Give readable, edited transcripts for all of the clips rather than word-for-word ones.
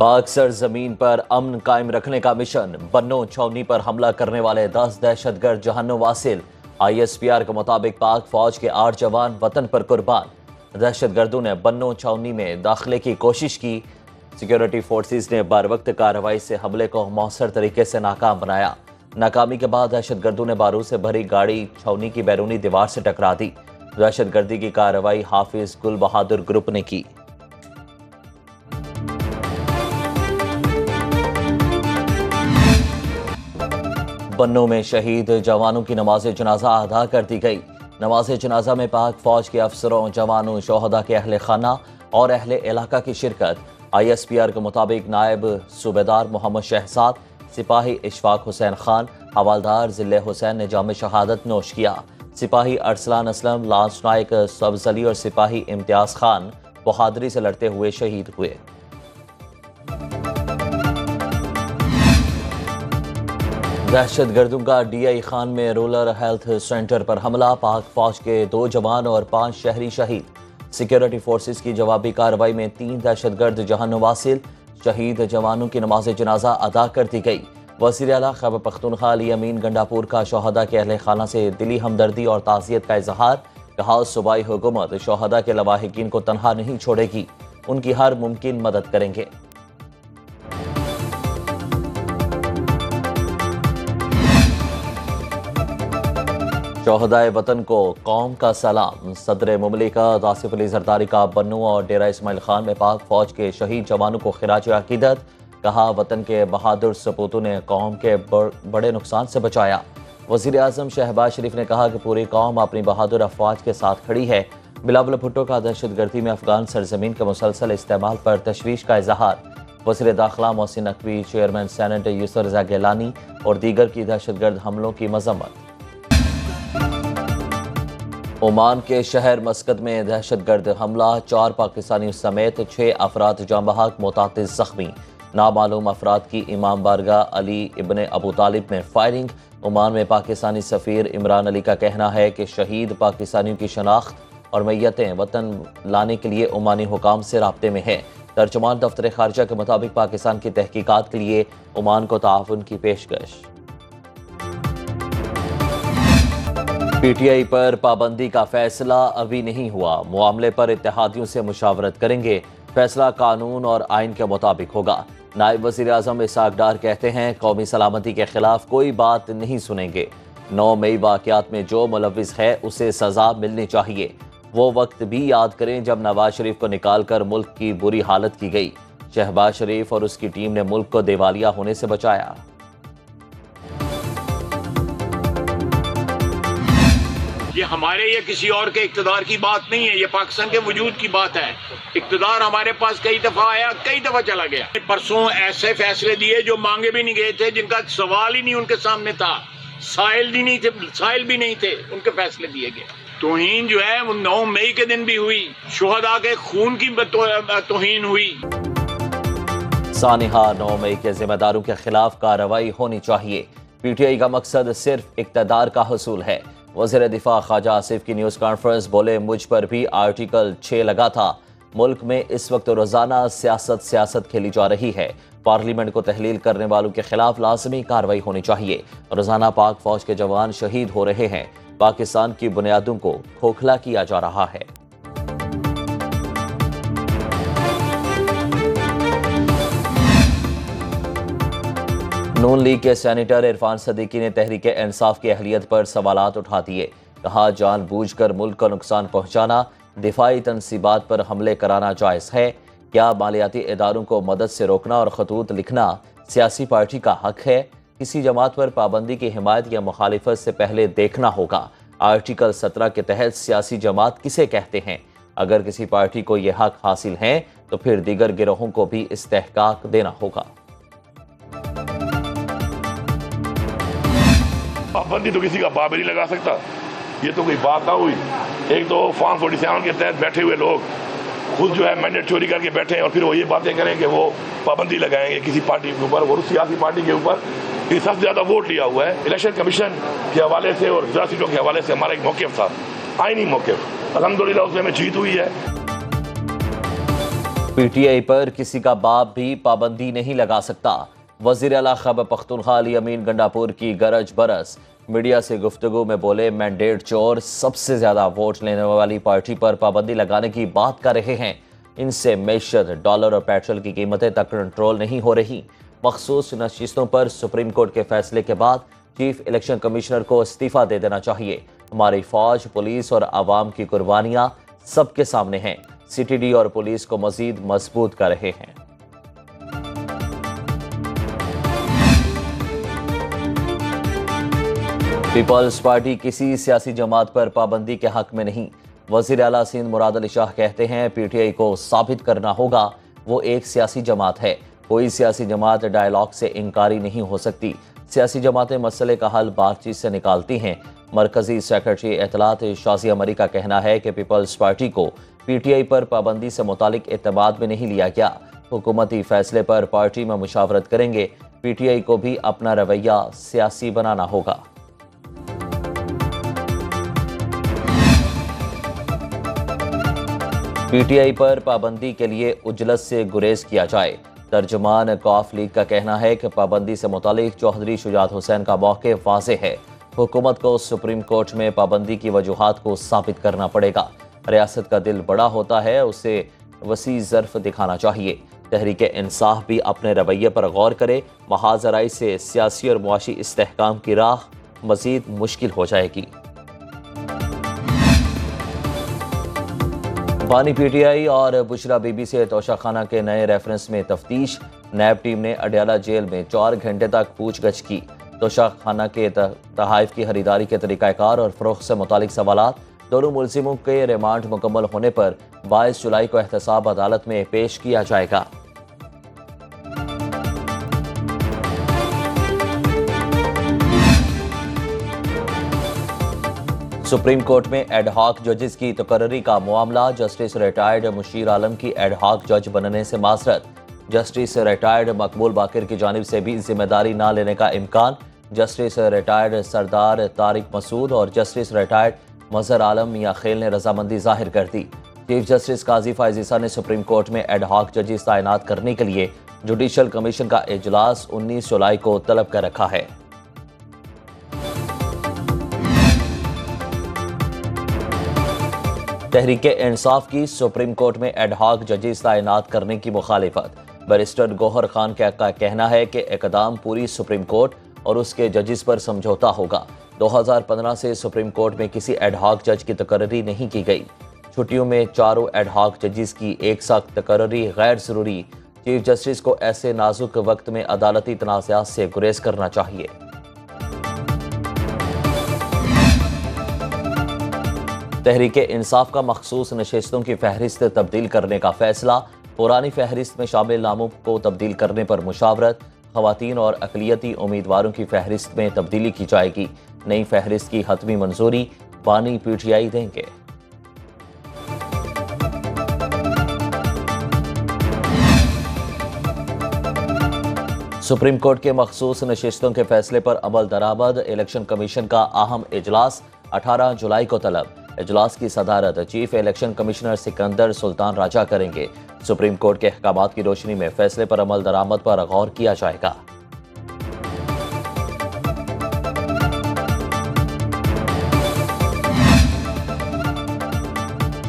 पाक सरजमीन पर अमन कायम रखने का मिशन। बन्नो छावनी पर हमला करने वाले 10 दहशतगर्द जहन्नुम वासिल। ISPR के मुताबिक पाक फौज के 8 जवान वतन पर कुर्बान। दहशतगर्दों ने बन्नो छावनी में दाखिले की कोशिश की। सिक्योरिटी फोर्सेस ने बरवक्त कार्रवाई से हमले को मौसर तरीके से नाकाम बनाया। नाकामी के बाद दहशतगर्दों ने बारूद से भरी गाड़ी छावनी की बैरूनी दीवार से टकरा दी। दहशतगर्दी की कार्रवाई हाफिज गुल बहादुर ग्रुप ने की। बन्नो में शहीद जवानों की नमाज जनाजा अदा कर दी गई। नमाज जनाजा में पाक फौज के अफसरों, जवानों, शोहदा के अहले खाना और अहले इलाका की शिरकत। ISPR के मुताबिक नायब सूबेदार मोहम्मद शहजाद, सिपाही इशफाक हुसैन खान, हवालदार जिले हुसैन ने जाम शहादत नोश किया। सिपाही अरसलान असलम, लांस नायक सब्ज अली और सिपाही इम्तियाज खान बहादुरी से लड़ते हुए शहीद हुए। दहशतगर्दों का DI खान में रूरल हेल्थ सेंटर पर हमला। पाक फौज के 2 जवान और 5 शहरी शहीद। सिक्योरिटी फोर्सेस की जवाबी कार्रवाई में 3 दहशतगर्द जहन्नुम वासिल। शहीद जवानों की नमाज जनाजा अदा कर दी गई। वज़ीर आला खैबर पख्तूनख्वा अली अमीन गंडापुर का शोहदा के अहले खाना से दिली हमदर्दी और ताज़ियत का इजहार। कहा, सूबाई हुकूमत शोहदा के लवाहिकीन को तनहा नहीं छोड़ेगी, उनकी हर मुमकिन मदद करेंगे। शोहदाए वतन को कौम का सलाम। सदर मुमलिकत आसिफ अली जरदारी का बन्नू और डेरा इस्माइल खान में पाक फौज के शहीद जवानों को खिराज अकीदत। कहा, वतन के बहादुर सपूतों ने कौम के बड़े नुकसान से बचाया। वज़ीर आज़म शहबाज शरीफ ने कहा कि पूरी कौम अपनी बहादुर अफवाज के साथ खड़ी है। बिलावल भुट्टो का दहशतगर्दी में अफगान सरजमीन के मुसलसल इस्तेमाल पर तशवीश का इजहार। वज़ीर दाखिला मोहसिन नकवी, चेयरमैन सेनेट यूसुफ रज़ा गिलानी और दीगर की दहशतगर्द हमलों की मजम्मत। ओमान के शहर मस्कत में दहशतगर्द हमला। 4 पाकिस्तानियों समेत 6 अफराद जाँ बहक, मुतातिज़ जख्मी। नामालूम अफराद की इमाम बारगाह अली इब्ने अबू तालिब में फायरिंग। ओमान में पाकिस्तानी सफ़ीर इमरान अली का कहना है कि शहीद पाकिस्तानियों की शनाख्त और मैयतें वतन लाने के लिए ओमानी हुकाम से राब्ते में है। तर्जुमान दफ्तर खारजा के मुताबिक पाकिस्तान की तहकीकात के लिए ओमान को ताउन की पेशकश। PTI पर पाबंदी का फैसला अभी नहीं हुआ। मामले पर इत्तेहादियों से मुशावरत करेंगे। फैसला कानून और आइन के मुताबिक होगा। नायब वज़ीर आज़म इसहाक डार कहते हैं, कौमी सलामती के खिलाफ कोई बात नहीं सुनेंगे। 9 मई वाक़यात में जो मुलव्विस है उसे सज़ा मिलनी चाहिए। वो वक्त भी याद करें जब नवाज शरीफ को निकाल कर मुल्क की बुरी हालत की गई। शहबाज शरीफ और उसकी टीम ने मुल्क को दिवालिया होने से बचाया। ये हमारे या किसी और के इक़्तिदार की बात नहीं है, ये पाकिस्तान के वजूद की बात है। इक़्तिदार हमारे पास कई दफा आया, कई दफा चला गया। परसों ऐसे फैसले दिए जो मांगे भी नहीं गए थे, जिनका सवाल ही नहीं उनके सामने था। साइल भी नहीं थे, उनके फैसले दिए गए। तौहीन जो है वो 9 मई के दिन भी हुई। शुहदा के खून की तौहीन हुई। सानिहा, 9 मई के जिम्मेदारों के खिलाफ कार्रवाई होनी चाहिए। PTI का मकसद सिर्फ इक़्तिदार का हसूल है। वज़ीर दिफा ख्वाजा आसिफ की न्यूज़ कॉन्फ्रेंस, बोले, मुझ पर भी आर्टिकल 6 लगा था। मुल्क में इस वक्त रोज़ाना सियासत खेली जा रही है। पार्लियामेंट को तहलील करने वालों के खिलाफ लाजमी कार्रवाई होनी चाहिए। रोज़ाना पाक फौज के जवान शहीद हो रहे हैं। पाकिस्तान की बुनियादों को खोखला किया जा रहा है। नून लीग के सेनेटर इरफान सदीकी ने तहरीक इंसाफ की अहलियत पर सवालात उठा दिए। कहा, जानबूझकर मुल्क को नुकसान पहुंचाना, दिफाई तनसीबात पर हमले कराना जायज़ है? क्या मालियाती इदारों को मदद से रोकना और खतूत लिखना सियासी पार्टी का हक है? किसी जमात पर पाबंदी की हिमायत या मुखालिफत से पहले देखना होगा। आर्टिकल 17 के तहत सियासी जमात किसे कहते हैं? अगर किसी पार्टी को यह हक हासिल है तो फिर दीगर गिरोहों को भी इस्तेहकाक देना होगा। पाबंदी तो किसी का बाप नहीं लगा सकता, ये तो कोई बात ना हुई। एक तो फॉर्म 47 के तहत बैठे हुए लोग खुद जो है मैंडेट चोरी करके बैठे हैं और फिर वो ये बातें करें कि वो पाबंदी लगाएंगे किसी पार्टी के ऊपर, वो सियासी पार्टी के ऊपर। सबसे ज़्यादा वोट लिया हुआ है। इलेक्शन कमीशन के हवाले से और 10 सीटों के हवाले से हमारा एक मौक़िफ़ था, आईनी मौक़िफ़। अल्हम्दुलिल्लाह उसमें हमें जीत हुई है। पीटीआई पर किसी का बाप भी पाबंदी नहीं लगा सकता। वजीर आला खैबर पख्तूनख्वा अली अमीन गंडापुर की गरज बरस। मीडिया से गुफ्तगू में बोले, मैंडेट चोर सबसे ज्यादा वोट लेने वाली पार्टी पर पाबंदी लगाने की बात कर रहे हैं। इनसे मैशत, डॉलर और पेट्रोल की कीमतें तक कंट्रोल नहीं हो रही। मखसूस नशिस्तों पर सुप्रीम कोर्ट के फैसले के बाद चीफ इलेक्शन कमिश्नर को इस्तीफा दे देना चाहिए। हमारी फौज, पुलिस और आवाम की कुर्बानियां सबके सामने हैं। सीटीडी और पुलिस को मजीद मजबूत कर रहे हैं। पीपल्स पार्टी किसी सियासी जमात पर पाबंदी के हक में नहीं। वजीर आला सिंध मुराद अली शाह कहते हैं, पीटीआई को साबित करना होगा वो एक सियासी जमात है। कोई सियासी जमात डायलॉग से इनकारी नहीं हो सकती। सियासी जमातें मसले का हल बातचीत से निकालती हैं। मरकजी सेक्रेटरी एतलात शाजिया मरी का कहना है कि पीपल्स पार्टी को पीटीआई पर पाबंदी से मुतालिक एतमाद में नहीं लिया गया। हुकूमती फैसले पर पार्टी में मुशावरत करेंगे। पीटीआई को भी अपना रवैया सियासी बनाना होगा। पीटीआई पर पाबंदी के लिए उजलत से गुरेज किया जाए। तर्जुमान कौफ लीग का कहना है कि पाबंदी से मुतालिक चौधरी शुजात हुसैन का मौके वाज़ेह है। हुकूमत को सुप्रीम कोर्ट में पाबंदी की वजूहात को साबित करना पड़ेगा। रियासत का दिल बड़ा होता है, उसे वसी ज़र्फ दिखाना चाहिए। तहरीक इंसाफ भी अपने रवैये पर गौर करे। महाजराई से सियासी और मुआशी इस्तेहकाम की राह मजीद मुश्किल हो जाएगी। बानी पीटीआई और बुशरा बीबी से तोशाखाना के नए रेफरेंस में तफ्तीश। नैब टीम ने अडयाला जेल में 4 घंटे तक पूछगछ की। तोशाखाना के तहाइफ की खरीदारी के तरीक़ाकार और फ़रोख्त से मुतालिक सवालात। दोनों मुलजिमों के रिमांड मुकम्मल होने पर 22 जुलाई को एहतसाब अदालत में पेश किया जाएगा। सुप्रीम कोर्ट में एडहॉक जजेस की तकर्री का मामला। जस्टिस रिटायर्ड मुशीर आलम की एडहॉक जज बनने से माजरत। जस्टिस रिटायर्ड मकबूल बाकिर की जानिब से भी जिम्मेदारी न लेने का इम्कान। जस्टिस रिटायर्ड सरदार तारिक मसूद और जस्टिस रिटायर्ड मजहर आलम मियां खेल ने रजामंदी जाहिर कर दी। चीफ जस्टिस काजी फायजीसा ने सुप्रीम कोर्ट में एडहॉक जजेस तैनात करने के लिए जुडिशल कमीशन का इजलास 19 जुलाई को तलब कर रखा है। तहरीक इंसाफ की सुप्रीम कोर्ट में एडहॉक जजेस तैनात करने की मुखालिफत। बैरिस्टर गौहर खान का कहना है कि इकदाम पूरी सुप्रीम कोर्ट और उसके जजेस पर समझौता होगा। 2015 से सुप्रीम कोर्ट में किसी एडहॉक जज की तकर्री नहीं की गई। छुट्टियों में चारों एडहॉक जजेस की एक साथ तकर्री गैर जरूरी। चीफ जस्टिस को ऐसे नाजुक वक्त में अदालती तनाज़ात से गुरेज करना चाहिए। तहरीक इंसाफ का मखसूस नशिस्तों की फहरिस्त तब्दील करने का फैसला। पुरानी फहरिस्त में शामिल नामों को तब्दील करने पर मुशावरत। खवातीन और अक़लियती उम्मीदवारों की फहरिस्त में तब्दीली की जाएगी। नई फहरिस्त की हतमी मंजूरी बानी पीटीआई देंगे। सुप्रीम कोर्ट के मखसूस नशिस्तों के फैसले पर अमल दरामद। इलेक्शन कमीशन का अहम इजलास 18 जुलाई को तलब। इजलास की सदारत chief election commissioner Sikandar Sultan Raja करेंगे। सुप्रीम कोर्ट के अहकामात की रोशनी में फैसले पर अमल दरामद पर गौर किया जाएगा।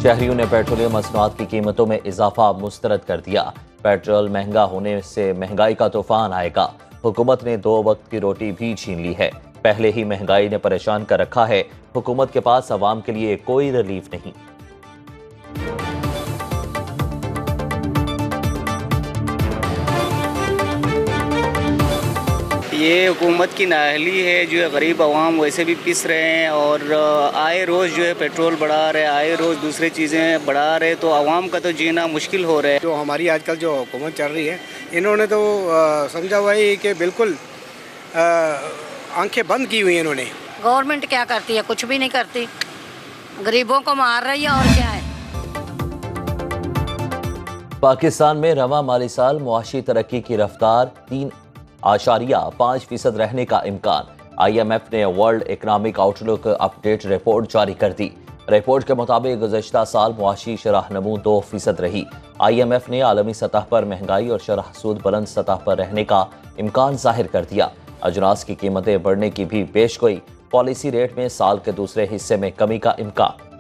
शहरियों ने पेट्रोलियम मसनूआत की कीमतों में इजाफा मुस्तरद कर दिया। पेट्रोल महंगा होने से महंगाई का तूफान आएगा। हुकूमत ने 2 वक्त की रोटी भी छीन ली है। पहले ही महंगाई ने परेशान कर रखा है। हुकूमत के पास अवाम के लिए कोई रिलीफ नहीं। ये हुकूमत की नाअहली है। जो है गरीब अवाम वैसे भी पिस रहे हैं और आए रोज़ जो है पेट्रोल बढ़ा रहे, आए रोज़ दूसरी चीज़ें बढ़ा रहे, तो अवाम का तो जीना मुश्किल हो रहा है। जो हमारी आजकल जो हुकूमत चल रही है, इन्होंने तो समझा हुआ है कि बिल्कुल आंखें बंद की हुई हैं इन्होंने। गवर्नमेंट क्या करती है? कुछ भी नहीं करती। गरीबों को मार रही है और क्या है। पाकिस्तान में रवा माली साल मुआशी तरक्की की रफ्तार 3.5% रहने का इम्कान। IMF ने world economic outlook update report जारी कर दी। रिपोर्ट के मुताबिक गुज़श्ता साल मुआशी शरह नमू 2% रही। IMF ने आलमी सतह पर महंगाई और शरह सूद बुलंद सतह पर रहने का इम्कान जाहिर कर दिया। अजनास की कीमतें बढ़ने की भी पेशगोई, पॉलिसी रेट में साल के दूसरे हिस्से में कमी का इम्कान।